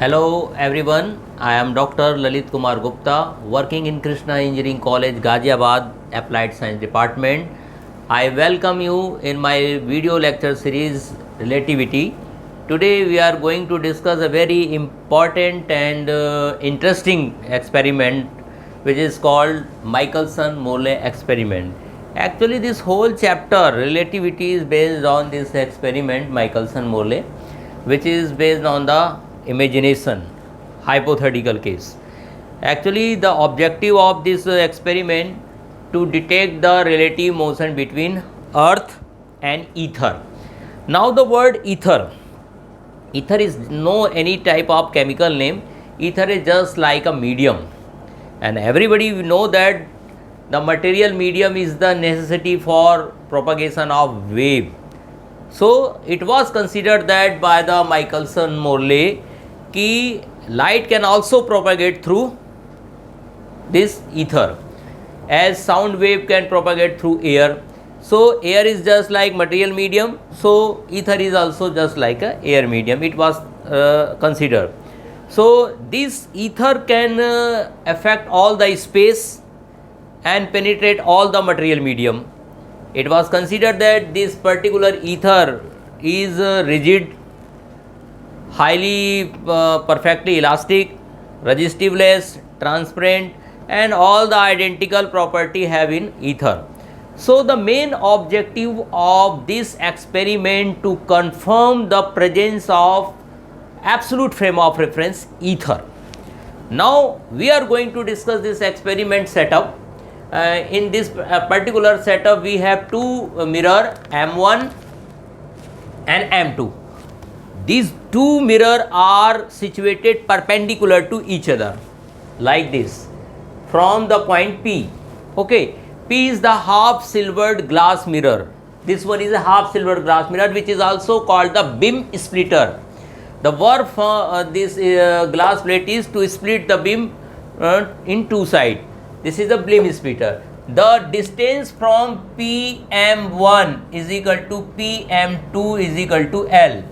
Hello everyone, I am Dr. Lalit Kumar Gupta, working in Krishna Engineering College, Ghaziabad, Applied Science Department. I welcome you in my video lecture series Relativity. Today we are going to discuss a very important and interesting experiment which is called Michelson-Morley experiment. Actually this whole chapter Relativity is based on this experiment Michelson-Morley, which is based on the imagination hypothetical case. Actually the objective of this experiment to detect the relative motion between earth and ether. Now the word ether is no any type of chemical name. Ether is just like a medium, and everybody know that the material medium is the necessity for propagation of wave. So it was considered that by the Michelson-Morley कि light can also propagate through this ether, as sound wave can propagate through air. So air is just like material medium, so ether is also just like a air medium. It was considered. So this ether can affect all the space and penetrate all the material medium. It was considered that this particular ether is rigid, highly perfectly elastic, resistiveless, transparent, and all the identical property have in ether. So the main objective of this experiment to confirm the presence of absolute frame of reference ether. Now we are going to discuss this experiment setup. In this particular setup we have two mirror M1 and M2. These two mirrors are situated perpendicular to each other like this from the point P. Okay, P is the half silvered glass mirror. This one is a half silvered glass mirror, which is also called the beam splitter. The work for this glass plate is to split the beam in two sides. This is the beam splitter. The distance from PM1 is equal to PM2 is equal to L.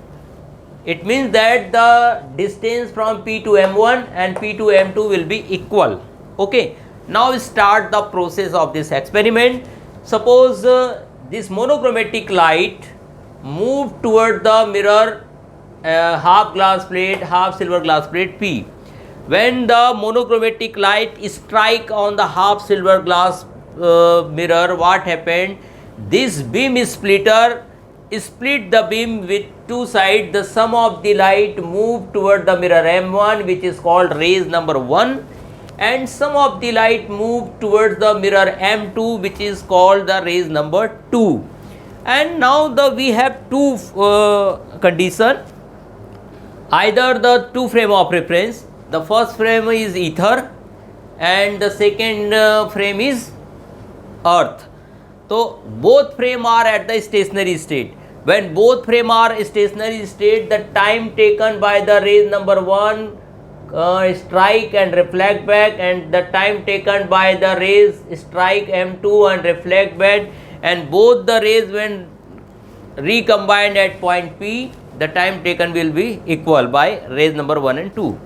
It means that the distance from P to M1 and P to M2 will be equal. Okay. Now start the process of this experiment. Suppose this monochromatic light move toward the mirror half glass plate, half silver glass plate P. When the monochromatic light strike on the half silver glass mirror, what happened? This beam splitter split the beam with two sides. The sum of the light moved toward the mirror M1, which is called rays number 1, and sum of the light moved towards the mirror M2, which is called the rays number 2. And now we have two conditions. Either the two frame of reference, the first frame is ether and the second frame is earth. So both frame are at the stationary state. When both frame are stationary state, the time taken by the rays number 1 strike and reflect back, and the time taken by the rays strike M2 and reflect back, and both the rays when recombined at point P, the time taken will be equal by rays number 1 and 2.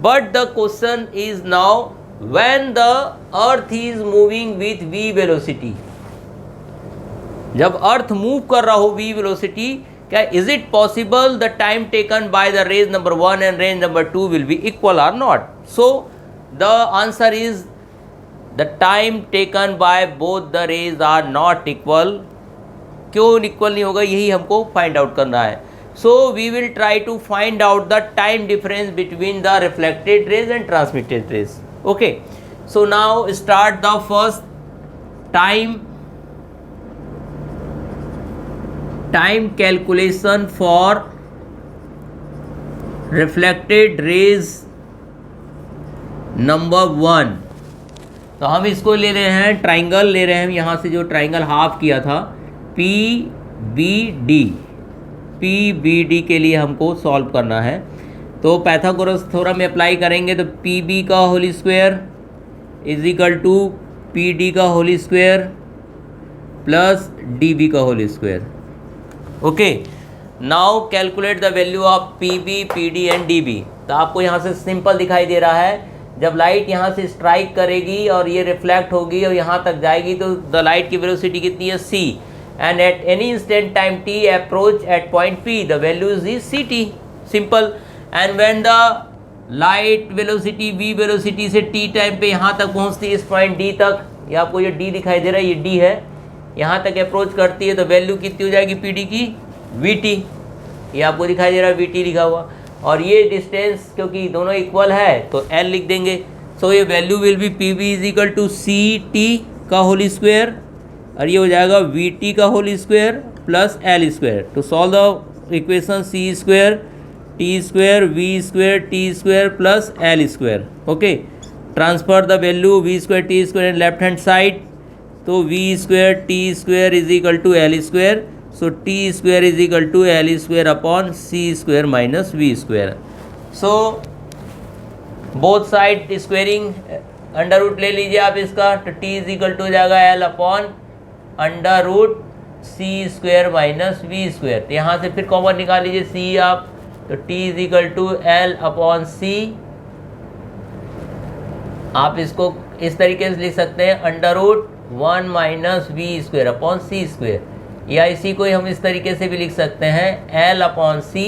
But the question is now, when the earth is moving with v velocity, जब अर्थ move कर रहा हो v velocity, क्या is it possible the time taken by the rays number 1 and rays number 2 will be equal or not? So the answer is the time taken by both the rays are not equal. क्यों equal नहीं होगा, यही हमको find out करना है. So we will try to find out the time difference between the reflected rays and transmitted rays. Okay, so now start the first time calculation for reflected rays number 1. तो हम इसको ले रहे हैं, triangle ले रहे हैं, यहाँ से जो ट्राइंगल हाफ किया था PBD के लिए हमको सॉल्व करना है. तो पैथागोरस थ्योरम में अप्लाई करेंगे तो PB का whole square is equal to PD का होल स्क्वायर प्लस DB का whole square. Okay, Now calculate the value of PB, PD and DB. तो आपको यहाँ से सिंपल दिखाई दे रहा है, जब लाइट यहाँ से स्ट्राइक करेगी और ये रिफ्लेक्ट होगी और यहाँ तक जाएगी तो द लाइट की वेलोसिटी कितनी है c, and at any instant time t approach at point p the value is ct, simple. And when the light velocity v velocity से t टाइम पे यहाँ तक पहुँचती है इस पॉइंट d तक, ये आपको ये d दिखाई दे रहा है, ये d है, यहाँ तक अप्रोच करती है तो वैल्यू कितनी हो जाएगी pd की vt, ये आपको दिखाई दे रहा है vt लिखा हुआ, और ये डिस्टेंस क्योंकि दोनों इक्वल है तो l लिख देंगे। सो ये value will be pv is equal to ct का होल स्क्वायर और ये हो जाएगा vt का whole square plus l square. To solve the equation c square t square v square t square plus l square. Okay, transfer the value v square t square in left hand side, तो v square t square is equal to l square, so t square is equal to l square upon c square minus v square। so both side squaring under root ले लीजिए आप इसका, तो t is equal to हो जाएगा l upon under root c square minus v square। तो यहाँ से फिर कॉमन निकाल लीजिए c आप, तो t is equal to l upon c, आप इसको इस तरीके से लिख सकते हैं under root 1 minus we square upon C square, या इसी को हम इस तरीके से भी लिख सकते हैं l upon C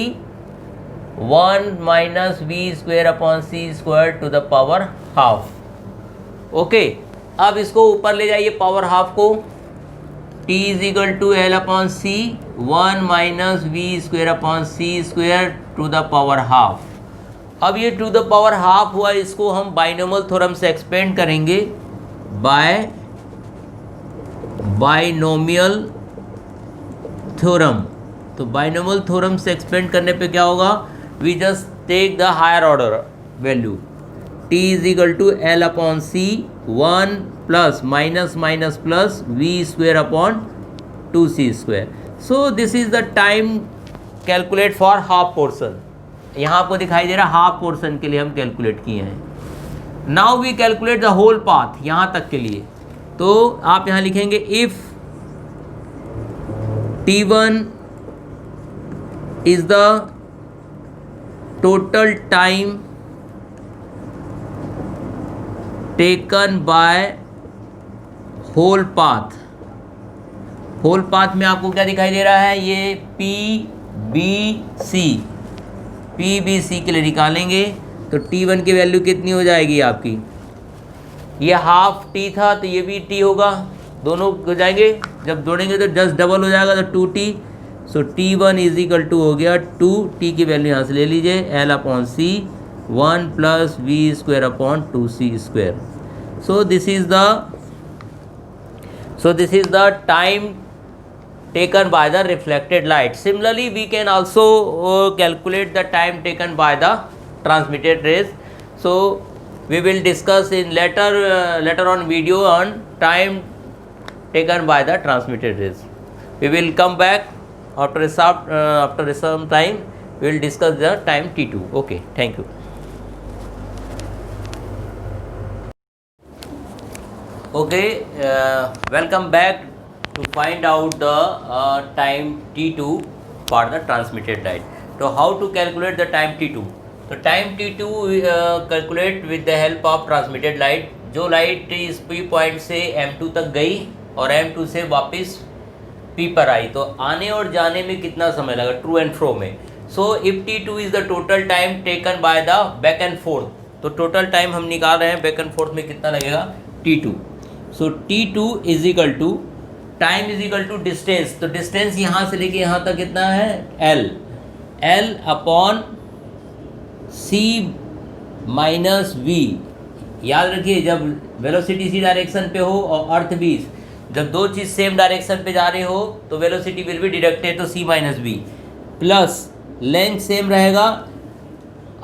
1 minus we square upon C square to the power half. Okay, अब इसको ऊपर ले जाइए पावर हाफ को, t is equal to L upon C 1 minus we square upon C square to the power half. अब ये to the power half हुआ, इसको हम बाइनोमियल थ्योरम से एक्सपेंड करेंगे, बाइनोमियल थ्योरम। तो बाइनोमियल थ्योरम से एक्सपेंड करने पे क्या होगा, we just take the higher order value, t is equal to L upon C 1 plus minus minus plus we square upon 2c square. So this is the time calculate for half portion, यहाँ आपको दिखाई दे रहा है half portion के लिए हम calculate किए हैं। Now we calculate the whole path यहाँ तक के लिए, तो आप यहाँ लिखेंगे if t1 is the total time taken by whole path। Whole path में आपको क्या दिखाई दे रहा है, ये PBC के लिए निकालेंगे तो t1 की वैल्यू कितनी हो जाएगी आपकी, ये हाफ t था तो ये भी t होगा, दोनों हो जाएंगे, जब जोड़ेंगे तो जस्ट डबल हो जाएगा तो 2t। So t1 is equal to हो गया 2t की वैल्यू यहाँ से ले लीजिए l upon C 1 plus we square upon 2c square. So this is the time taken by the reflected light। Similarly we can also calculate the time taken by the transmitted rays। So we will discuss in later on video on time taken by the transmitted rays। We will come back after some time, we will discuss the time t2। okay, thank you। okay, welcome back to find out the time t2 for the transmitted light। so how to calculate the time t2, तो time t2 calculate with the help of transmitted light. जो light इस p point से m2 तक गई और m2 से वापस p पर आई, तो आने और जाने में कितना समय लगा ट्रू एंड फ्रो में। So if t2 is the total time taken by the back and fourth, तो टोटल टाइम हम निकाल रहे हैं बैक एंड फोर्थ में कितना लगेगा t2। So t2 is equal to time is equal to distance, तो डिस्टेंस यहाँ से लेके यहाँ तक कितना है l अपॉन c माइनस v। याद रखिए जब वेलोसिटी इसी डायरेक्शन पे हो और अर्थ भी, जब दो चीज़ सेम डायरेक्शन पे जा रही हो तो वेलोसिटी विल बी डिडक्टेड तो c minus v, plus length same रहेगा।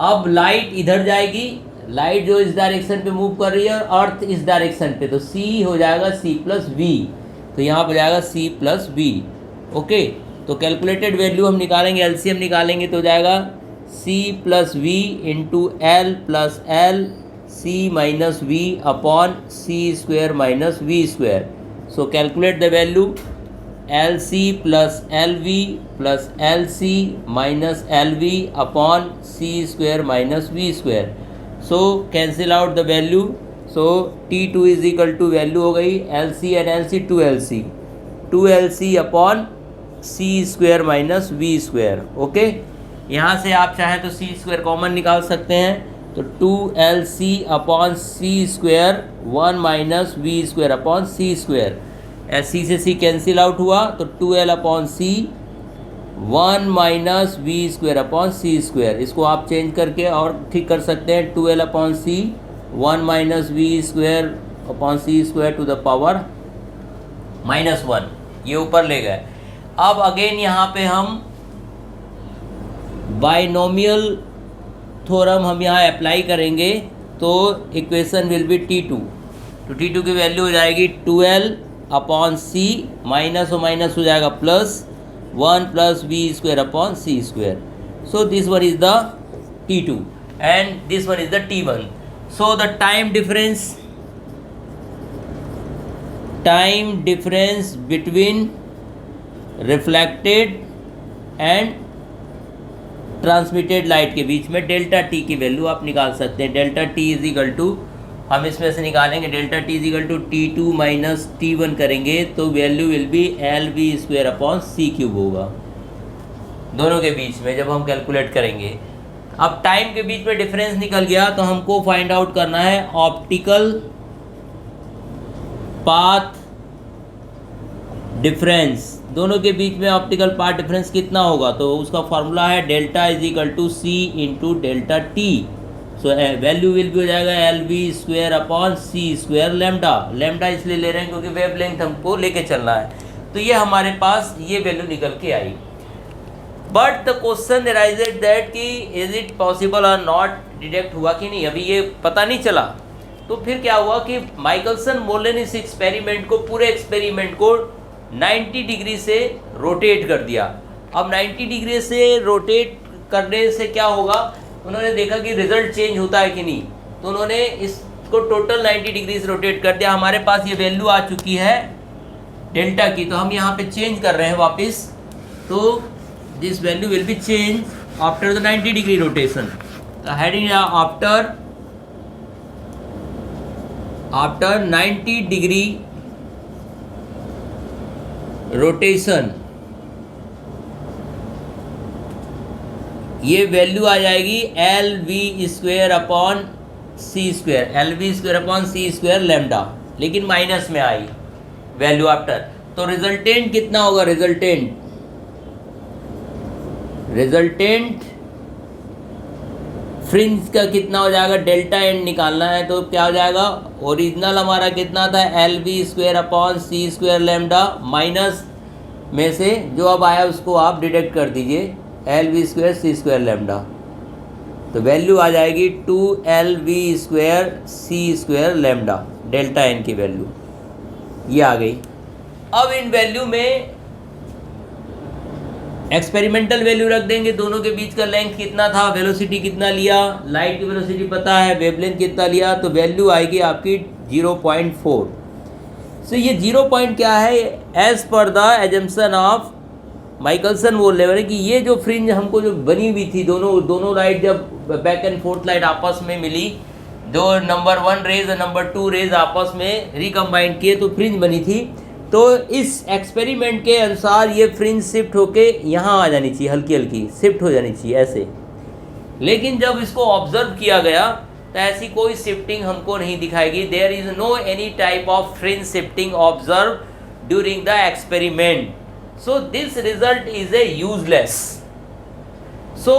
अब लाइट इधर जाएगी, लाइट जो इस डायरेक्शन पे मूव कर रही है और अर्थ इस डायरेक्शन पे, तो c हो जाएगा c प्लस v, तो यहाँ पर जाएगा c प्लस v। ओके, तो कैलकुलेटेड वैल्यू हम निकालेंगे, एलसीएम निकालेंगे तो जाएगा c plus v into L plus L c minus v upon c square minus v square. So calculate the value, L C plus L V plus L C minus L V upon C square minus we square. So cancel out the value. So T2 is equal to value हो गई L C and L C 2LC upon C square minus we square. Okay, यहाँ से आप चाहें तो सी square common निकाल सकते हैं. तो 2LC upon C square 1 minus we square upon C square. C से सी कैंसिल आउट हुआ तो 2L upon C 1 minus we square upon C square. इसको आप चेंज करके और ठीक कर सकते हैं. 2L upon C 1 minus we square upon C square to the power -1. ये ऊपर ले गए. अब अगेन यहाँ पे हम बाइनोमियल थ्योरम हम यहाँ अप्लाई करेंगे तो इक्वेशन विल बी T2. तो T2 की वैल्यू हो जाएगी 2L अपॉन सी माइनस और माइनस हो जाएगा plus 1 plus we square upon C square. So this one is the T2 and this one is the T1. So the time difference between reflected and transmitted light के बीच में delta T की value आप निकाल सकते हैं. Delta t is equal to, हम इसमें से निकालेंगे delta t is equal to T2 minus T1 करेंगे तो value will be L we square upon c cube होगा दोनों के बीच में जब हम कैलकुलेट करेंगे. अब टाइम के बीच में डिफरेंस निकल गया तो हमको फाइंड आउट करना है ऑप्टिकल पाथ डिफरेंस. दोनों के बीच में ऑप्टिकल पाथ डिफरेंस कितना होगा तो उसका फॉर्मूला है delta is equal to c into delta t. So value will भी हो जाएगा L we square upon C square lambda. Lambda इसलिए ले रहे हैं क्योंकि वेव लेंथ हमको लेके चलना है. तो ये हमारे पास ये वैल्यू निकल के आई. But the question arises that कि इज इट पॉसिबल और नॉट डिटेक्ट हुआ कि नहीं, अभी ये पता नहीं चला. तो फिर क्या हुआ कि माइकलसन मोर्लेन इस एक्सपेरिमेंट को, पूरे एक्सपेरिमेंट को 90 डिग्री से रोटेट कर दिया. अब 90 डिग्री से रोटेट करने से क्या होगा, उन्होंने देखा कि रिजल्ट चेंज होता है कि नहीं. तो उन्होंने इसको टोटल 90 डिग्री से रोटेट कर दिया. हमारे पास ये वैल्यू आ चुकी है डेल्टा की. तो हम यहाँ पे चेंज कर रहे हैं वापस. तो this value will be change after the 90 degree rotation. तो हेडिंग आफ्टर 90 डिग्री रोटेशन ये वैल्यू आ जाएगी L we square upon C square. L we square upon C square lambda, लेकिन माइनस में आई वैल्यू आफ्टर. तो रिजल्टेंट कितना होगा, रिजल्टेंट फ्रिंज का कितना हो जाएगा, डेल्टा एंड निकालना है. तो क्या हो जाएगा, ओरिजिनल हमारा कितना था एल वी स्क्वायर अपॉन सी स्क्वायर लेमडा, माइनस में से जो अब आया उसको आप डिडक्ट कर दीजिए L we square C square lambda. तो वैल्यू आ जाएगी 2L वी स्क्वायर सी स्क्वायर लेमडा, डेल्टा एन की वैल्यू ये आ गई. अब इन वैल्यू में एक्सपेरिमेंटल वैल्यू रख देंगे. दोनों के बीच का लेंथ कितना था, वेलोसिटी कितना लिया, लाइट की वेलोसिटी पता है, वेवलेंथ कितना लिया. तो वैल्यू आएगी आपकी 0.4. सो ये 0 पॉइंट क्या है, as per the assumption of Michelson बोल रहे हैं कि ये जो फ्रिंज हमको जो बनी हुई थी, दोनों लाइट जब बैक एंड फोर्थ लाइट आपस में मिली, जो नंबर 1 रेज और नंबर 2 रेज आपस में रिकम्बाइंड किए तो फ्रिंज बनी थी. तो इस एक्सपेरिमेंट के अनुसार ये फ्रिंज शिफ्ट होके यहाँ आ जानी चाहिए, हल्की हल्की शिफ्ट हो जानी चाहिए ऐसे. लेकिन जब इसको ऑब्जर्व किया गया तो ऐसी कोई शिफ्टिंग हमको नहीं दिखाएगी. There is no any type of fringe shifting observe during the experiment. So this result is a useless. So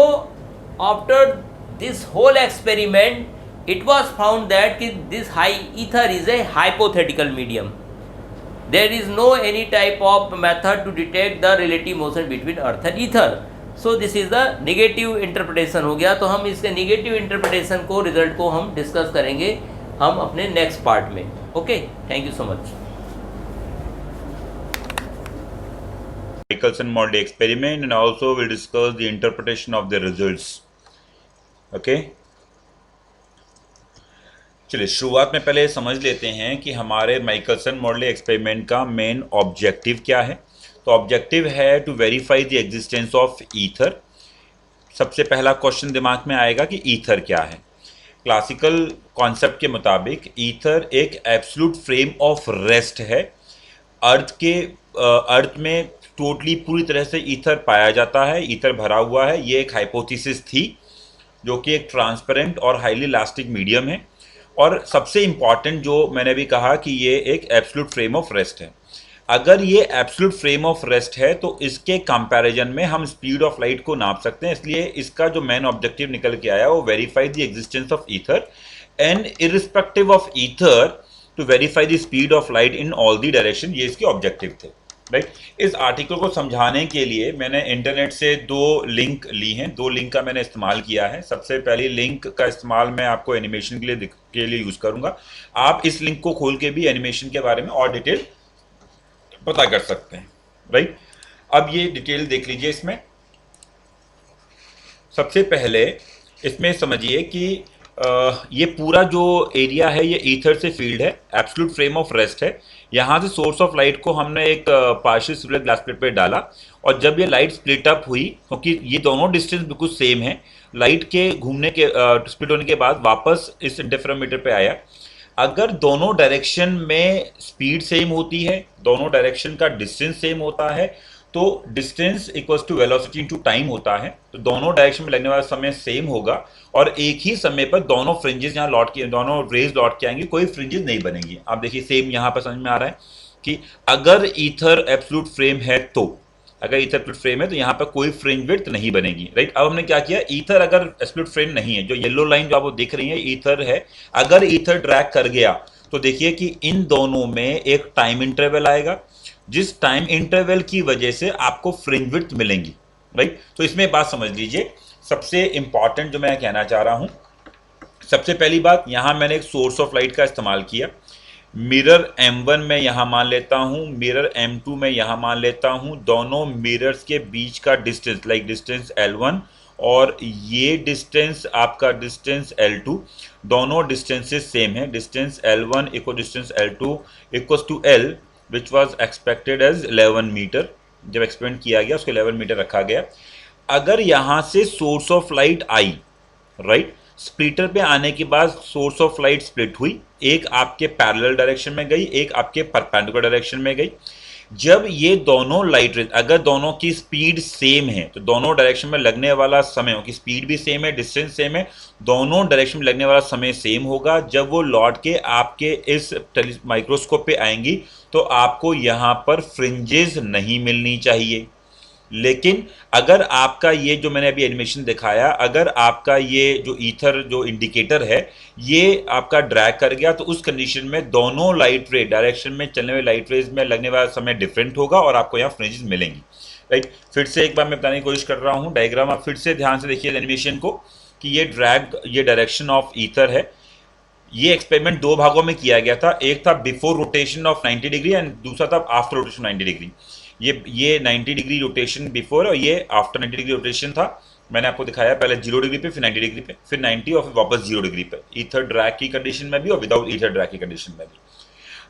after this whole experiment, it was found that this high ether is a hypothetical medium. There is no any type of method to detect the relative motion between earth and ether. So this is the negative interpretation हो गया. तो हम इसके negative interpretation को, result को हम discuss करेंगे हम अपने next part में. Okay, thank you so much. Michelson-Morley experiment, and also we'll discuss the interpretation of the results. Okay? चलिए शुरुआत में पहले समझ लेते हैं कि हमारे माइकलसन मॉर्ले एक्सपेरिमेंट का मेन ऑब्जेक्टिव क्या है. तो ऑब्जेक्टिव है to verify the existence of ether. सबसे पहला क्वेश्चन दिमाग में आएगा कि ईथर क्या है। क्लासिकल कॉन्सेप्ट के मुताबिक ईथर एक एब्सोल्यूट फ्रेम ऑफ रेस्ट है। अर्थ में टोटली पूरी तरह से ईथर पाया जाता है, ईथर भरा हुआ है। ये एक हाइपोथेसिस थी जो कि एक ट्रांसपेरेंट और हाईली इलास्टिक मीडियम है। और सबसे इंपॉर्टेंट जो मैंने भी कहा कि ये एक एब्सोल्यूट फ्रेम ऑफ रेस्ट है। अगर ये एब्सोल्यूट फ्रेम ऑफ रेस्ट है तो इसके कंपैरिजन में हम स्पीड ऑफ लाइट को नाप सकते हैं। इसलिए इसका जो मेन ऑब्जेक्टिव निकल के आया वो verify the existence of ether and irrespective of ether to verify the speed of light in all the direction. ये इसके ऑब्जेक्टिव थे, राइट। इस आर्टिकल को समझाने के लिए मैंने इंटरनेट से 2 लिंक ली हैं, 2 लिंक का मैंने इस्तेमाल किया है। सबसे पहली लिंक का इस्तेमाल मैं आपको एनिमेशन के लिए यूज करूंगा। आप इस लिंक को खोल के भी एनिमेशन के बारे में और डिटेल पता कर सकते हैं, राइट। अब ये डिटेल देख लीजिए। इसमें सबसे पहले इसमें समझिए कि ये पूरा जो एरिया है ये ईथर से फील्ड है, एब्सोल्यूट फ्रेम ऑफ रेस्ट है। यहाँ से सोर्स ऑफ लाइट को हमने एक पार्शियल सिलर ग्लास प्लेट पे डाला और जब ये लाइट स्प्लिट अप हुई, क्योंकि ये दोनों डिस्टेंस बिल्कुल सेम है, लाइट के घूमने के स्प्लिट होने के बाद वापस इस इंटरफेरोमीटर पे आया। अगर दोनों डायरेक्शन में स्पीड सेम होती है, दोनों डायरेक्शन का डिस्टेंस सेम होता है, तो distance equals to velocity into time होता है। तो दोनों डायरेक्शन में लगने वाला समय सेम होगा और एक ही समय पर दोनों फ्रिंजेस यहाँ लौट के, दोनों रेज लौट के आएंगी, कोई फ्रिंजेस नहीं बनेंगी। आप देखिए सेम यहाँ पर समझ में आ रहा है कि अगर ईथर एब्सोल्यूट फ्रेम है तो, अगर ईथर एब्सोल्यूट फ्रेम है तो यहाँ पर कोई फ्रिंज विड्थ नहीं बनेगी, राइट। अब हमने क्या किया, ईथर अगर एब्सोल्यूट फ्रेम नहीं है, जो येलो लाइन जो आप देख रही है ईथर है, अगर ईथर ड्रैग कर गया तो देखिए कि इन दोनों में एक टाइम इंटरवल आएगा, जिस टाइम इंटरवल की वजह से आपको फ्रिंज विड्थ मिलेंगी, राइट। तो इसमें बात समझ लीजिए। सबसे इंपॉर्टेंट जो मैं कहना चाह रहा हूं, सबसे पहली बात, यहां मैंने एक सोर्स ऑफ लाइट का इस्तेमाल किया। मिरर M1 में यहां मान लेता हूं, मिरर M2 में यहां मान लेता हूं। दोनों मिरर्स के बीच का डिस्टेंस, लाइक डिस्टेंस L1 और ये डिस्टेंस आपका डिस्टेंस L2, दोनों डिस्टेंसेस सेम है। Distance L1 equal distance L2 equals to L which was expected as 11 metre. जब एक्सपेरिमेंट किया गया उसको 11 मीटर रखा गया। अगर यहां से source of light I, right, splitter पे आने के बाद सोर्स ऑफ लाइट स्प्लिट हुई, एक आपके पैरेलल डायरेक्शन में गई, एक आपके परपेंडिकुलर डायरेक्शन में गई। जब ये दोनों लाइट रेज, अगर दोनों की स्पीड सेम है तो दोनों डायरेक्शन में लगने वाला समय की स्पीड भी सेम है, डिस्टेंस सेम है, दोनों डायरेक्शन में लगने वाला समय सेम होगा। जब वो लौट के आपके इस माइक्रोस्कोप पे आएंगी तो आपको यहाँ पर फ्रिंजेस नहीं मिलनी चाहिए। लेकिन अगर आपका ये जो मैंने अभी एनिमेशन दिखाया, अगर आपका ये जो ईथर जो इंडिकेटर है ये आपका ड्रैग कर गया तो उस कंडीशन में दोनों लाइट रे डायरेक्शन में चलने वाली लाइट रेज में लगने वाला समय डिफरेंट होगा और आपको यहाँ फ्रिंजेस मिलेंगी, राइट। फिर से एक बार मैं बताने की कोशिश कर रहा हूँ डायग्राम, आप फिर से ध्यान से देखिए एनिमेशन को कि ये ड्रैग, ये डायरेक्शन ऑफ ईथर है। ये एक्सपेरिमेंट 2 भागों में किया गया था, एक था before rotation of 90 degree and दूसरा था आफ्टर रोटेशन 90 डिग्री। ये 90 डिग्री रोटेशन बिफोर और ये आफ्टर 90 डिग्री रोटेशन था। मैंने आपको दिखाया पहले 0 डिग्री पे, फिर 90 डिग्री पे, फिर 90 और फिर वापस 0 डिग्री पे, ईथर ड्रैग की कंडीशन में भी और विदाउट ईथर ड्रैग की कंडीशन में भी।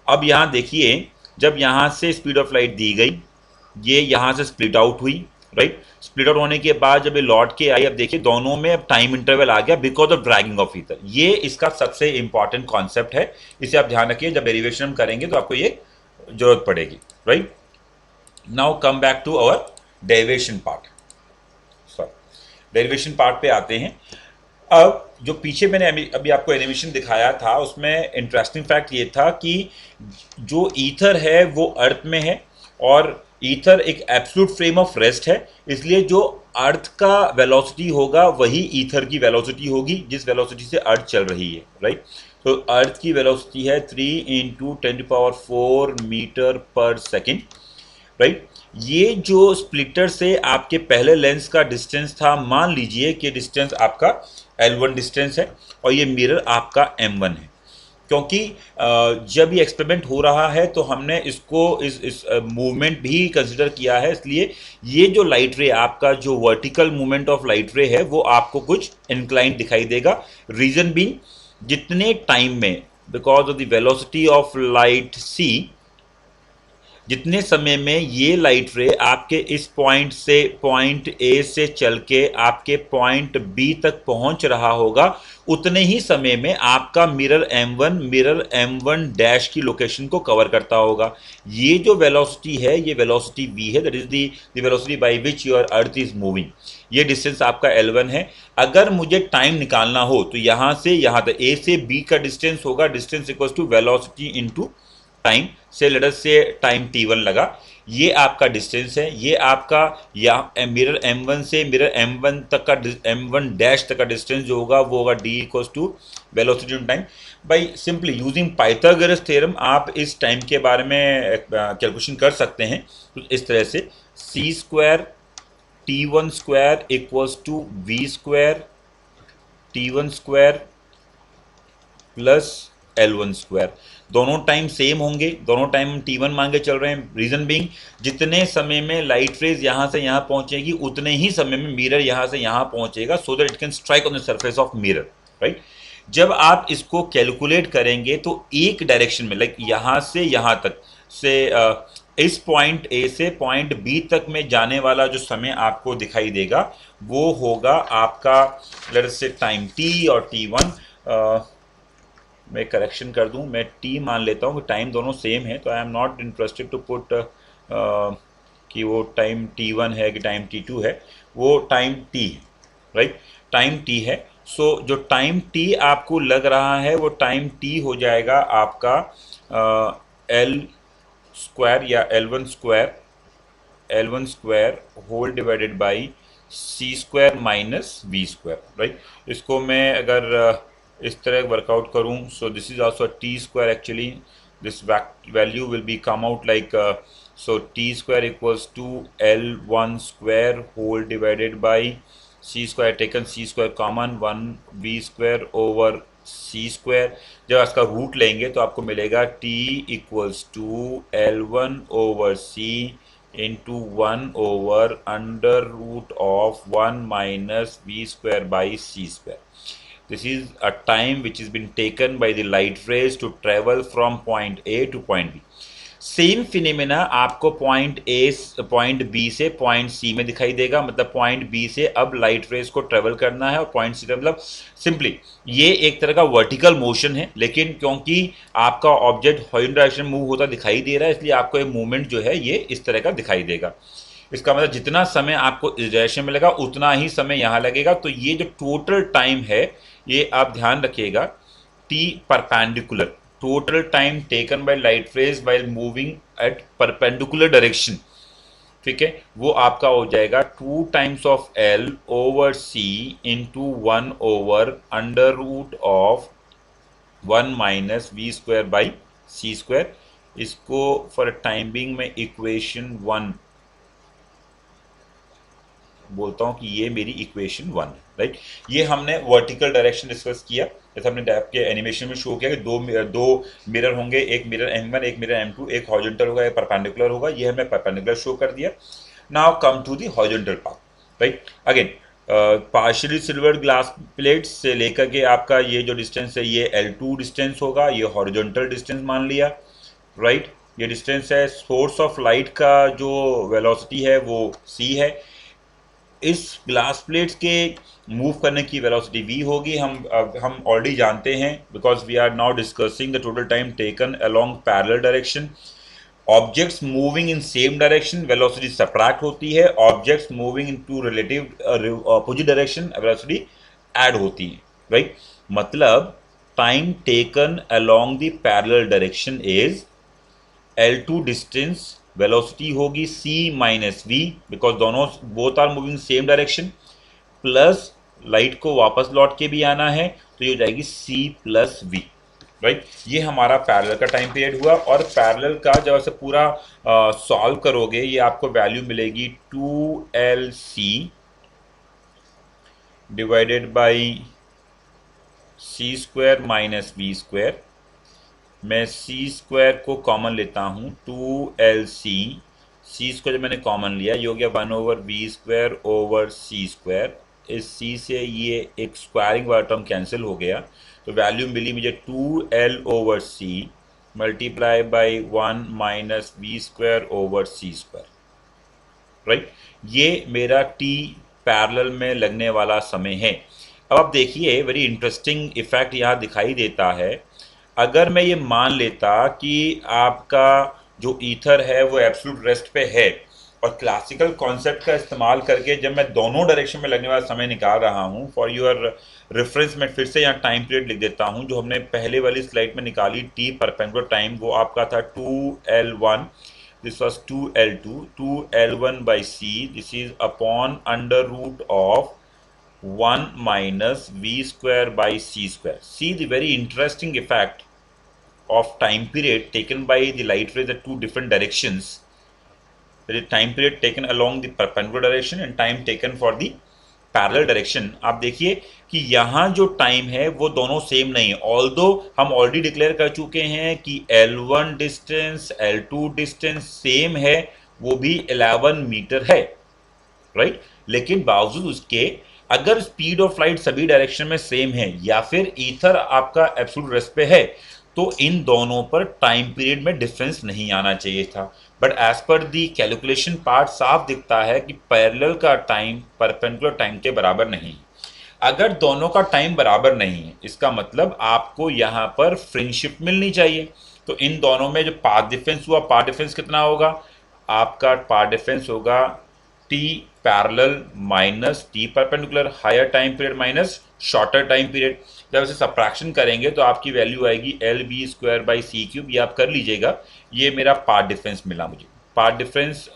अब यहाँ देखिए, जब यहाँ से स्पीड ऑफ लाइट दी गई, ये यहाँ से स्प्लिट आउट हुई, राइट। स्प्लिट आउट होने के बाद जब ये लौट के आई, अब देखिए दोनों में अब टाइम इंटरवल आ गया because of dragging of ether. ये इसका सबसे इंपॉर्टेंट कॉन्सेप्ट है, इसे आप ध्यान रखिए। जब डेरिवेशन हम करेंगे तो आपको ये जरूरत पड़ेगी, right. Now come back to our derivation part. Derivation part पे आते हैं। अब जो पीछे मैंने अभी आपको एनिमेशन दिखाया था उसमें इंटरेस्टिंग फैक्ट ये था कि जो ईथर है वो अर्थ में है और ईथर एक एब्सोल्यूट फ्रेम ऑफ रेस्ट है, इसलिए जो अर्थ का वेलोसिटी होगा वही ईथर की वेलोसिटी होगी जिस वेलोसिटी से अर्थ चल रही है, राइट। तो अर्थ की वेलोसिटी है 3 × 10⁴ मीटर पर सेकेंड, राइट। ये जो स्प्लिटर से आपके पहले लेंस का डिस्टेंस था, मान लीजिए कि डिस्टेंस आपका L1 डिस्टेंस है और ये मिरर आपका M1 है। क्योंकि जब ये एक्सपेरिमेंट हो रहा है तो हमने इसको इस मूवमेंट भी कंसिडर किया है, इसलिए ये जो लाइट रे, आपका जो वर्टिकल मूवमेंट ऑफ लाइट रे है वो आपको कुछ इंक्लाइन दिखाई देगा। रीजन बीइंग, जितने टाइम में, because of the velocity of light c, जितने समय में ये लाइट रे आपके इस पॉइंट से पॉइंट ए से चल के आपके पॉइंट बी तक पहुंच रहा होगा, उतने ही समय में आपका मिरर M1 डैश की लोकेशन को कवर करता होगा। ये जो वेलोसिटी है, ये वेलोसिटी v है, that is the velocity by which your earth is moving. ये डिस्टेंस आपका L1 है। अगर मुझे टाइम निकालना हो तो यहां से यहां तक ए से बी का डिस्टेंस होगा, distance equals to velocity into time. से let us say time t1 लगा, ये आपका डिस्टेंस है। ये आपका या मिरर M1 से मिरर M1 तक का M1 डैश तक का डिस्टेंस जो होगा वो होगा d equals to velocity in time. By simply using Pythagoras theorem आप इस टाइम के बारे में कैलकुलेशन कर सकते हैं। तो इस तरह से c square t1 square equals to v square t1 square plus L1 square. दोनों टाइम सेम होंगे, दोनों टाइम हम T1 मान के चल रहे हैं। रीजन बीइंग, जितने समय में लाइट रेज यहां से यहां पहुंचेगी उतने ही समय में मिरर यहां से यहां पहुंचेगा, so that it can strike on the surface of mirror, right. जब आप इसको कैलकुलेट करेंगे तो एक डायरेक्शन में, लाइक यहां से यहां तक से इस पॉइंट ए से पॉइंट बी तक में जाने वाला जो समय आपको दिखाई देगा वो होगा आपका late us say time t और t1। मैं करेक्शन कर दूं, मैं t मान लेता हूं कि टाइम दोनों सेम है, तो I am not interested to put कि वो टाइम t1 है कि टाइम t2 है, वो टाइम t है, राइट। टाइम t है। सो जो टाइम t आपको लग रहा है वो टाइम t हो जाएगा आपका L स्क्वायर या L1 square whole divided by c square minus v square, right. इसको मैं अगर इस तरह वर्कआउट करूं, so this is also t square, actually this value will be come out like so t square equals to L1 square whole divided by c square, taken c square common 1v square over c square. जब इसका root लेंगे तो आपको मिलेगा t इक्वल्स to L1 ओवर c into 1 over under root of 1 minus v square by c square. This is a time which has been taken by the light rays to travel from point A to point B. Same phenomena आपको point B से point सी में दिखाई देगा। मतलब point B से अब light rays को travel करना है और पॉइंट सी, मतलब सिंपली ये एक तरह का वर्टिकल मोशन है, लेकिन क्योंकि आपका ऑब्जेक्ट हॉरिजॉन्टल डायरेक्शन में मूव होता दिखाई दे रहा है, इसलिए आपको ये मूवमेंट जो है ये इस तरह का दिखाई देगा। इसका मतलब जितना समय आपको इस डायरेक्शन में लगा उतना ही समय यहाँ लगेगा। तो ये जो टोटल टाइम है ये आप ध्यान रखिएगा, t perpendicular, total time taken by light rays while moving at perpendicular direction, ठीक है, वो आपका हो जाएगा 2 times of L over C into 1 over under root of 1 minus V square by C square। इसको फॉर टाइम बिंग में equation 1 बोलता हूं कि ये मेरी इक्वेशन 1 है, राइट। ये हमने वर्टिकल डायरेक्शन डिस्कस किया, जैसे हमने आपके एनिमेशन में शो किया कि दो मिरर होंगे, एक मिरर M1 एक मिरर M2, एक हॉरिजॉन्टल होगा एक परपेंडिकुलर होगा। ये हमने परपेंडिकुलर शो कर दिया। Now come to the horizontal part, right. Again partially silvered glass plates से लेकर के आपका ये जो डिस्टेंस है ये L2 डिस्टेंस होगा, ये हॉरिजॉन्टल डिस्टेंस मान लिया, राइट। ये डिस्टेंस है। सोर्स ऑफ लाइट का जो वेलोसिटी है वो c है। इस ग्लास प्लेट्स के मूव करने की वेलोसिटी v होगी। हम ऑलरेडी जानते हैं, because we are now discussing the total time taken along parallel direction. Objects moving in same direction velocity subtract होती है, objects moving in two relative opposite direction velocity add होती है, right. मतलब time taken along the parallel direction is L2 distance, velocity होगी c minus v, because दोनों both are moving same direction, plus light को वापस लौट के भी आना है तो ये हो जाएगी c प्लस v, राइट। ये हमारा पैरेलल का टाइम पीरियड हुआ। और पैरेलल का जब ऐसे पूरा सॉल्व करोगे ये आपको वैल्यू मिलेगी 2LC divided by c square minus v square. मैं c स्क्वायर को कॉमन लेता हूँ, 2LC, c स्क्वायर जब मैंने कॉमन लिया ये हो गया 1 over v square over c square. इस c से ये एक स्क्वायरिंग वाला टर्म कैंसिल हो गया, तो वैल्यू मिली मुझे 2L over c multiply by 1 minus we square over C square, right. ये मेरा टी पैरेलल में लगने वाला समय है। अब आप देखिए वेरी इंटरेस्टिंग इफेक्ट यहाँ दिखाई देता है। अगर मैं ये मान लेता कि आपका जो ईथर है वो एब्सोल्यूट रेस्ट पे है, और क्लासिकल कॉन्सेप्ट का इस्तेमाल करके जब मैं दोनों डायरेक्शन में लगने वाला समय निकाल रहा हूँ, फॉर योर रेफरेंस मैं फिर से यहाँ टाइम पीरियड लिख देता हूँ जो हमने पहले वाली स्लाइड में निकाली, टी परपेंडिकुलर टाइम, वो आपका था 2L1, this was 2L2, 2L1 by C, this is upon under root of 1 minus V square by C square. See the very interesting effect of time period taken by the light rays at two different directions. There is time period taken along the perpendicular direction and time taken for the parallel direction. आप देखिए कि यहाँ जो time है वो दोनों same नहीं है, ऑल्दो हम ऑलरेडी डिक्लेयर कर चुके हैं कि L1 distance L2 distance same है, वो भी 11 मीटर है, राइट। लेकिन बावजूद उसके अगर स्पीड ऑफ लाइट सभी डायरेक्शन में सेम है या फिर ईथर आपका एब्सोल्यूट रेस्ट पे है, तो इन दोनों पर टाइम पीरियड में डिफरेंस नहीं आना चाहिए था। But as per the calculation part साफ दिखता है कि पैरेलल का टाइम परपेंडिकुलर टाइम के बराबर नहीं। अगर दोनों का टाइम बराबर नहीं है, इसका मतलब आपको यहाँ पर फ्रिंज मिलनी चाहिए। तो इन दोनों में जो पाथ डिफरेंस हुआ, पाथ डिफरेंस कितना होगा, आपका पाथ डिफरेंस होगा t parallel minus t perpendicular, higher time period minus shorter time period. जब इसे सब्ट्रैक्शन करेंगे तो आपकी वैल्यू आएगी L B square by c cube. ये आप कर लीजिएगा, ये मेरा पाथ डिफरेंस मिला मुझे, path difference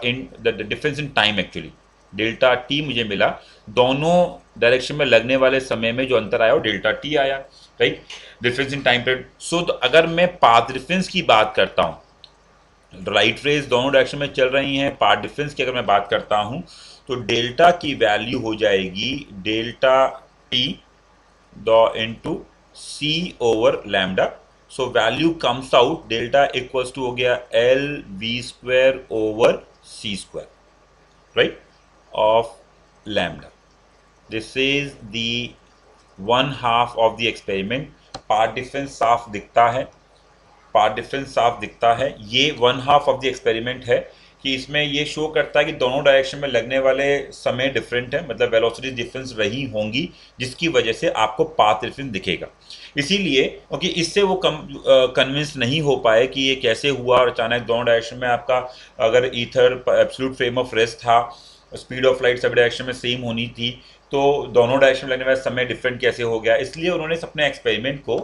in the difference in time actually delta T मुझे मिला। दोनों डायरेक्शन में लगने वाले समय में जो अंतर आया वो डेल्टा टी आया, right, difference in time period. So अगर मैं पाथ डिफरेंस की बात करता हूँ, राइट रेज दोनों डायरेक्शन में चल रही हैं, पाथ डिफरेंस की अगर मैं बात करता हूँ तो डेल्टा की वैल्यू हो जाएगी delta t the into c over lambda. So value comes out delta equals to हो गया L we square over C square, right, of lambda. This is the 1/2 of the experiment. Path difference साफ दिखता है, path difference साफ दिखता है। ये 1/2 of the experiment है कि इसमें ये शो करता है कि दोनों डायरेक्शन में लगने वाले समय डिफरेंट है, मतलब वेलोसिटी डिफरेंस रही होंगी, जिसकी वजह से आपको पाथ डिफरेंस दिखेगा। इसीलिए क्योंकि इससे वो कन्विंस नहीं हो पाए कि ये कैसे हुआ और अचानक दोनों डायरेक्शन में आपका अगर ether absolute frame of rest था, स्पीड ऑफ लाइट सभी डायरेक्शन में सेम होनी थी, तो दोनों डायरेक्शन में लगने वाला समय डिफरेंट कैसे हो गया। इसलिए उन्होंने अपने एक्सपेरिमेंट को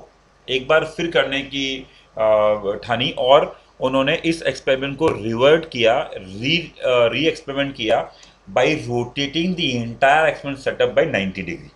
एक बार फिर करने की ठानी और उन्होंने इस एक्सपेरिमेंट को रिवर्ट किया, री एक्सपेरिमेंट किया by rotating the entire experiment setup by 90 degree.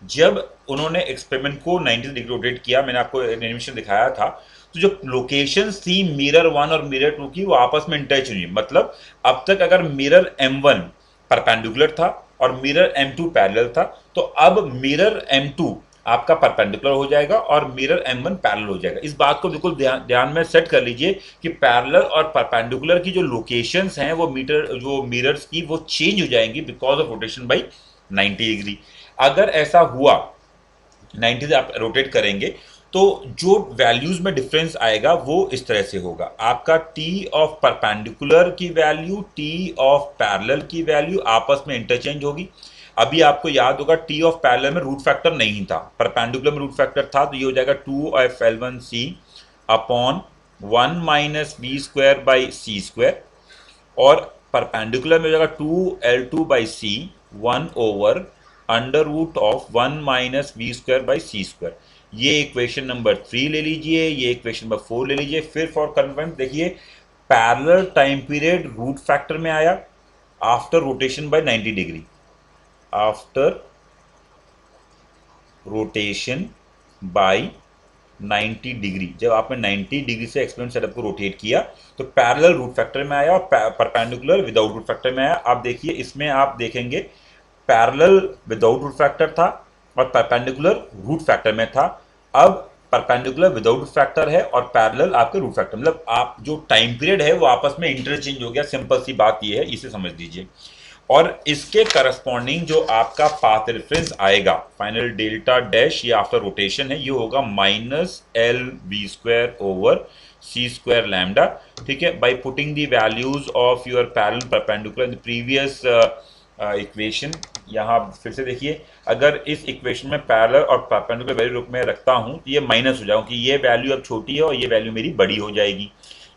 जब उन्होंने एक्सपेरिमेंट को 90 डिग्री रोटेट किया, मैंने आपको एनिमेशन दिखाया था, तो जो लोकेशंस थी मिरर 1 और मिरर 2 की वो आपस में इंटरचेंज हुई। मतलब अब तक अगर मिरर M1 परपेंडिकुलर था और मिरर M2 पैरेलल था, तो अब मिरर M2 आपका परपेंडिकुलर हो जाएगा और मिरर M1 पैरेलल हो जाएगा। इस बात को बिल्कुल ध्यान में सेट कर लीजिए कि पैरेलल और परपेंडिकुलर की जो लोकेशंस हैं वो मिरर्स की वो चेंज हो जाएंगी because of rotation by 90 degree. अगर ऐसा हुआ 90 से आप रोटेट करेंगे तो जो वैल्यूज में डिफरेंस आएगा वो इस तरह से होगा, आपका टी ऑफ परपेंडिकुलर की वैल्यू, टी ऑफ पैरेलल की वैल्यू आपस में इंटरचेंज होगी। अभी आपको याद होगा टी ऑफ पैरेलल में रूट फैक्टर नहीं था, परपेंडिकुलर में रूट फैक्टर था, तो ये हो जाएगा 2f(L1c) upon 1 minus we square by C square, और परपेंडिकुलर में हो जाएगा 2L2 by c 1 over under root of 1 minus we square by C square. ये इक्वेशन नंबर 3 ले लीजिए, ये इक्वेशन नंबर 4 ले लीजिए। फिर फॉर कन्फर्म देखिए, parallel time period root factor में आया after rotation by 90 degree, after rotation by 90 degree. जब आपने 90 डिग्री से एक्सपेरिमेंट सेटअप को रोटेट किया तो पैरेलल रूट फैक्टर में आया और परपेंडिकुलर विदाउट रूट फैक्टर में आया। आप देखिए इसमें आप देखेंगे पैरेलल विदाउट रूट फैक्टर था और परपेंडिकुलर रूट फैक्टर में था। अब परपेंडिकुलर विदाउट रूट फैक्टर है और पैरेलल आपके रूट फैक्टर, मतलब आप जो टाइम पीरियड है वो आपस में इंटरचेंज हो गया। सिंपल सी बात ये है, इसे समझ लीजिए। और इसके करस्पॉन्डिंग जो आपका पाथ रेफरेंस आएगा फाइनल डेल्टा डैश, ये आफ्टर रोटेशन है, ये होगा minus L we square over C square lambda. ठीक है, by putting the values of your parallel perpendicular in the previous equation. यहाँ फिर से देखिए, अगर इस इक्वेशन में पैरेलल और परपेंडिकुलर वैल्यू रूप में रखता हूँ तो ये माइनस हो जाएगा, कि ये वैल्यू अब छोटी है और ये वैल्यू मेरी बड़ी हो जाएगी।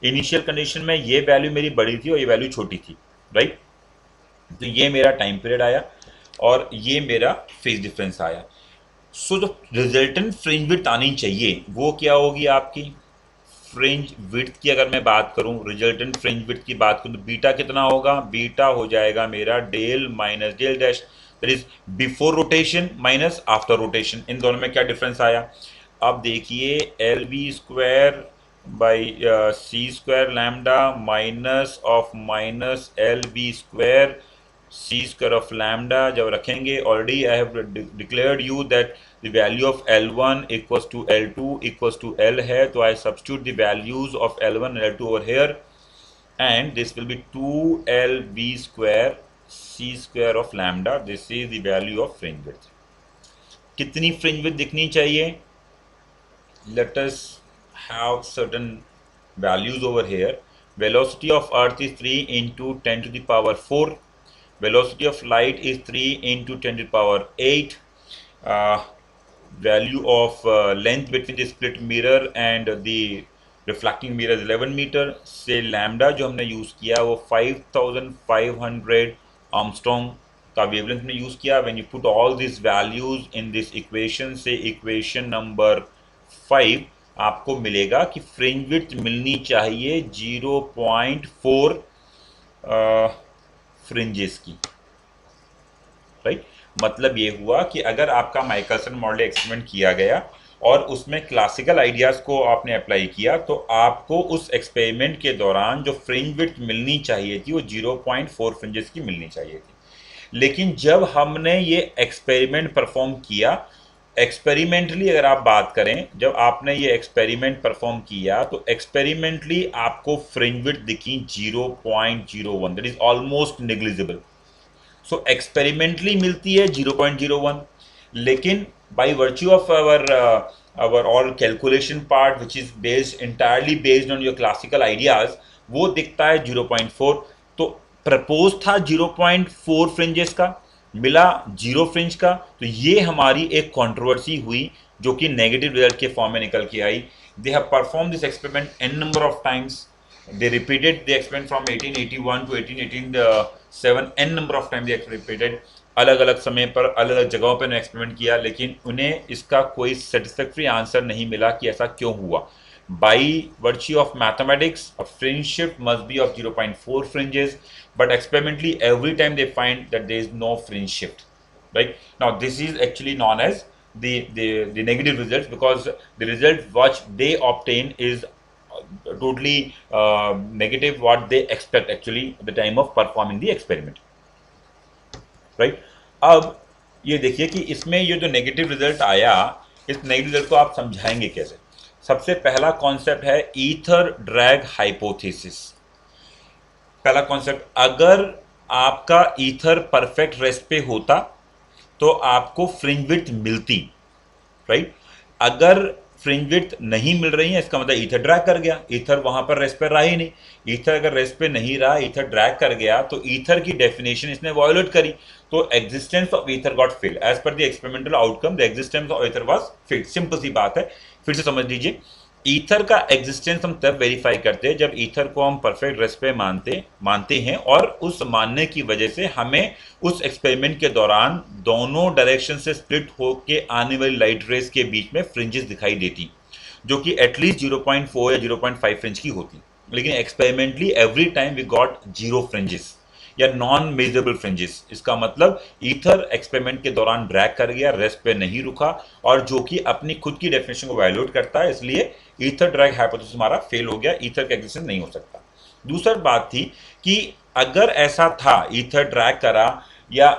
इनिशियल कंडीशन में ये वैल्यू मेरी बड़ी थी और ये वैल्यू छोटी थी, राइट। तो ये मेरा टाइम पीरियड आया और ये मेरा फेज डिफरेंस आया। सो जो रिजल्टेंट फ्रिंज विड्थ आनी चाहिए वो क्या होगी आपकी, फ्रिंज विड्थ की अगर मैं बात करूं, रिजल्टेंट फ्रिंज विड्थ की बात करूं, तो बीटा कितना होगा, बीटा हो जाएगा मेरा del minus del dash, that is before rotation minus after rotation. इन दोनों में क्या डिफरेंस आया, अब देखिए L B square by C square lambda minus of minus L B square C square of lambda जब रखेंगे, already I have declared you that the value of L1 equals to L2 equals to L है, तो I substitute the values of L1 and L2 over hair and this will be 2LV square C square of lambda, this is the value of fringe width. कितनी fringe width दिखनी चाहिए, let us have certain values over here. Velocity of earth is 3 into 10 to the power 4, velocity of light is 3 into 10 to the power 8, value of length between the split mirror and the reflecting mirror is 11 meter, से lambda जो हमने use किया वो 5500 Armstrong का wavelength में use किया। when you put all these values in this equation, से equation number 5, आपको मिलेगा कि फ्रिंज विड्थ मिलनी चाहिए 0.4 फ्रिंजेस की, राइट। मतलब ये हुआ कि अगर आपका माइकलसन मॉडल एक्सपेरिमेंट किया गया और उसमें क्लासिकल आइडियाज को आपने अप्लाई किया, तो आपको उस एक्सपेरिमेंट के दौरान जो फ्रिंज विड्थ मिलनी चाहिए थी वो 0.4 फ्रिंजेस की मिलनी चाहिए थी। लेकिन जब हमने ये एक्सपेरिमेंट परफॉर्म किया, एक्सपेरिमेंटली अगर आप बात करें, जब आपने ये एक्सपेरिमेंट परफॉर्म किया तो एक्सपेरिमेंटली आपको फ्रिंज विड्थ दिखी 0.01, that is almost negligible. So experimentally मिलती है 0.01, लेकिन by virtue of our all calculation part which is entirely based on your classical ideas, वो दिखता है 0.4। तो प्रपोज था 0.4 फ्रिंजेस का, मिला 0 फ्रिंज का, तो ये हमारी एक कंट्रोवर्सी हुई जो कि नेगेटिव रिजल्ट के फॉर्म में निकल के आई। They have perform this experiment n number of times, they repeated the experiment from 1881 to 1887, n number of times they repeated, अलग अलग समय पर अलग अलग जगहों पर एक्सपेरिमेंट किया, लेकिन उन्हें इसका कोई सेटिस्फैक्टरी आंसर नहीं मिला कि ऐसा क्यों हुआ। By virtue of mathematics, a fringe shift must be of 0.4 fringes, but experimentally every time they find that there is no fringe shift, right? Now this is actually known as the negative results, because the result what they obtain is totally negative what they expect actually at the time of performing the experiment, right? अब ये देखिए कि इसमें ये जो negative result आया, इस negative result को आप समझाएंगे कैसे। सबसे पहला कॉन्सेप्ट है ईथर ड्रैग हाइपोथेसिस। पहला कॉन्सेप्ट, अगर आपका ईथर परफेक्ट रेस्ट पे होता तो आपको फ्रिंज विड्थ मिलती, राइट। अगर फ्रिंज विड्थ नहीं मिल रही है, इसका मतलब ईथर ड्रैग कर गया, ईथर वहां पर रेस्ट पे रहा ही नहीं। ईथर अगर रेस्ट पे नहीं रहा, ईथर ड्रैग कर गया, तो ईथर की डेफिनेशन इसने वायोलेट करी, तो existence of ether got failed as per the experimental outcome, the existence of ether was failed. Simple सी बात है, फिर से समझ लीजिए। ईथर का एग्जिस्टेंस हम तब वेरीफाई करते हैं जब ईथर को हम परफेक्ट रेस्ट पे मानते हैं, और उस मानने की वजह से हमें उस एक्सपेरिमेंट के दौरान दोनों डायरेक्शन से स्प्लिट होके आने वाली लाइट रेज के बीच में फ्रिंजेस दिखाई देती, जो कि एटलीस्ट 0.4 या 0.5 फ्रिंज की होती। लेकिन experimentally every time we got 0 fringes या नॉन मेजरेबल फ्रिंजेस। इसका मतलब ईथर एक्सपेरिमेंट के दौरान ड्रैग कर गया, रेस्ट पे नहीं रुका, और जो कि अपनी खुद की डेफिनेशन को वायलेट करता है, इसलिए ईथर ड्रैग हाइपोथेसिस हमारा फेल हो गया, ईथर का एग्जिस्टेंस नहीं हो सकता। दूसरी बात थी कि अगर ऐसा था, ईथर ड्रैग करा या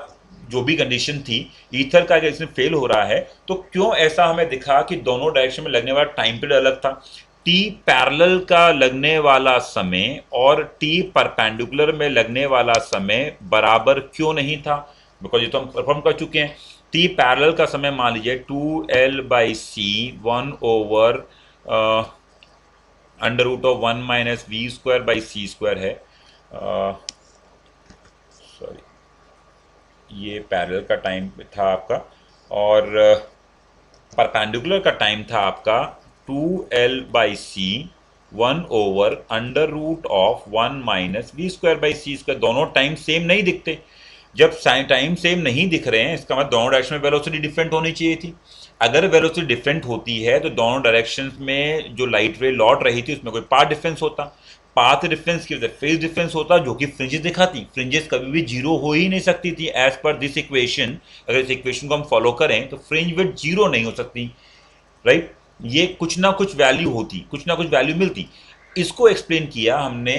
जो भी कंडीशन थी, ईथर का एग्जिस्टेंस फेल हो रहा है, तो क्यों ऐसा हमें दिखा कि दोनों डायरेक्शन में लगने वाला टाइम पीरियड अलग था। टी पैरेलल का लगने वाला समय और टी परपेंडिकुलर में लगने वाला समय बराबर क्यों नहीं था? बिकॉज ये तो हम परफॉर्म कर चुके हैं। टी पैरेलल का समय मान लीजिए 2L/c 1/√ ऑफ 1 - v²/c² है। सॉरी, ये पैरेलल का टाइम था आपका, और परपेंडिकुलर का टाइम था आपका 2L/c 1/√ ऑफ 1 - v²/c²। दोनों टाइम सेम नहीं दिखते। जब टाइम सेम नहीं दिख रहे हैं, इसका मतलब दोनों डायरेक्शन में वेलोसिटी डिफरेंट होनी चाहिए थी। अगर वेलोसिटी डिफरेंट होती है तो दोनों डायरेक्शन में जो लाइट रे लौट रही थी उसमें कोई पाथ डिफरेंस होता। पाथ डिफरेंस की वजह से फेज डिफरेंस होता, जो कि फ्रिंजेस दिखाती। फ्रिंजेस कभी भी जीरो हो ही नहीं सकती थी एज पर दिस इक्वेशन। अगर इस इक्वेशन को हम फॉलो करें तो फ्रिंज विड्थ जीरो नहीं हो सकती, राइट। ये कुछ ना कुछ वैल्यू होती, कुछ ना कुछ वैल्यू मिलती। इसको एक्सप्लेन किया हमने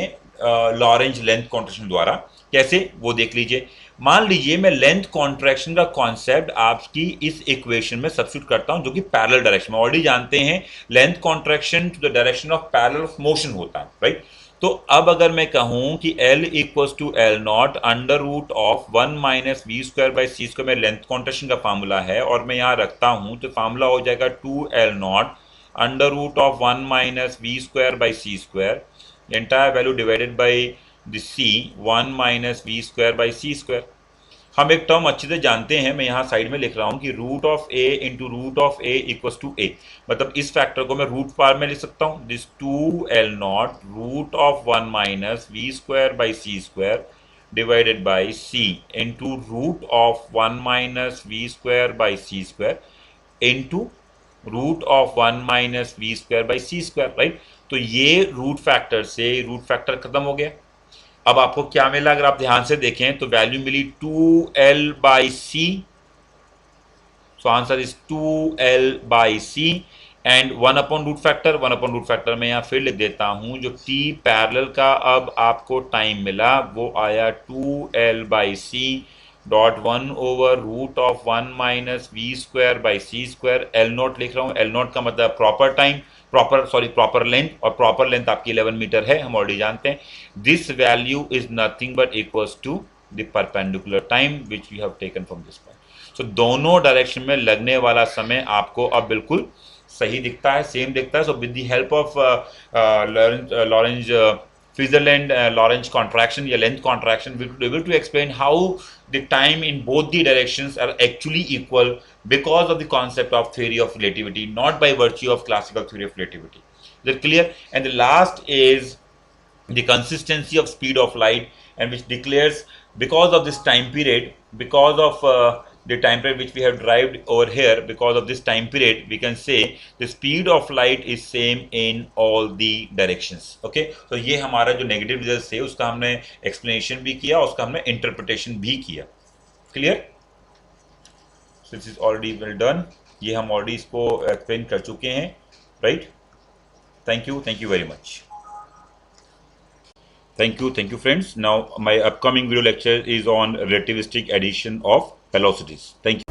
लॉरेंज लेंथ कॉन्ट्रैक्शन द्वारा। कैसे, वो देख लीजिए। मान लीजिए मैं लेंथ कॉन्ट्रैक्शन का कॉन्सेप्ट आपकी इस इक्वेशन में सब्स्टिट्यूट करता हूं, जो कि पैरेलल डायरेक्शन में ऑलरेडी जानते हैं। Length contraction to the direction of parallel of motion होता है, राइट। तो अब अगर मैं कहूं कि L = L0 √ ऑफ 1 - v²/c², में लेंथ कॉन्ट्रैक्शन का फार्मूला है और मैं यहां रखता हूं, तो फार्मूला हो जाएगा 2L0 √ of 1 - v²/c², entire value divided by the c 1 - v²/c²। हम एक टर्म अच्छे से जानते हैं, मैं यहाँ साइड में लिख रहा हूँ कि root of a into root of a equals to a। मतलब इस फैक्टर को मैं रूट फॉर्म में लिख सकता हूँ, this 2L0 root of 1 - v²/c² divided by c into root of 1 - v²/c² into root of 1 - v²/c², right. तो ये रूट फैक्टर से रूट फैक्टर खत्म हो गया। अब आपको क्या मिला? अगर आप ध्यान से देखें तो वैल्यू मिली 2L/c। So answer is 2L/c and 1/रूट फैक्टर। 1/रूट फैक्टर में यहां फिर लिख देता हूं, जो टी पैरेलल का अब आपको टाइम मिला वो आया 2L/c dot 1/√ of 1 - v²/c²। L0 लिख रहा हूं, L0 का मतलब प्रॉपर टाइम, प्रॉपर लेंथ, और प्रॉपर लेंथ आपकी 11 मीटर है, हम ऑलरेडी जानते हैं। This value is nothing but equals to the perpendicular time which we have taken from this point. So दोनों डायरेक्शन में लगने वाला समय आपको अब बिल्कुल सही दिखता है, सेम दिखता है। So with the help of Lorentz Switzerland Lorentz contraction या length contraction, we will be able to explain how the time in both the directions are actually equal because of the concept of theory of relativity, not by virtue of classical theory of relativity. Is that clear? And the last is the consistency of speed of light, and which declares because of this time period, because of the time period which we have derived over here, because of this time period we can say the speed of light is same in all the directions. Okay, so ये हमारा जो negative result है उसका हमने explanation भी किया, उसका हमने इंटरप्रिटेशन भी किया। Clear? So this is already well done. ये हम ऑलरेडी इसको एक्सप्लेन कर चुके हैं, right. Thank you very much. Thank you friends. Now my upcoming video lecture is on relativistic addition of velocities. Thank you.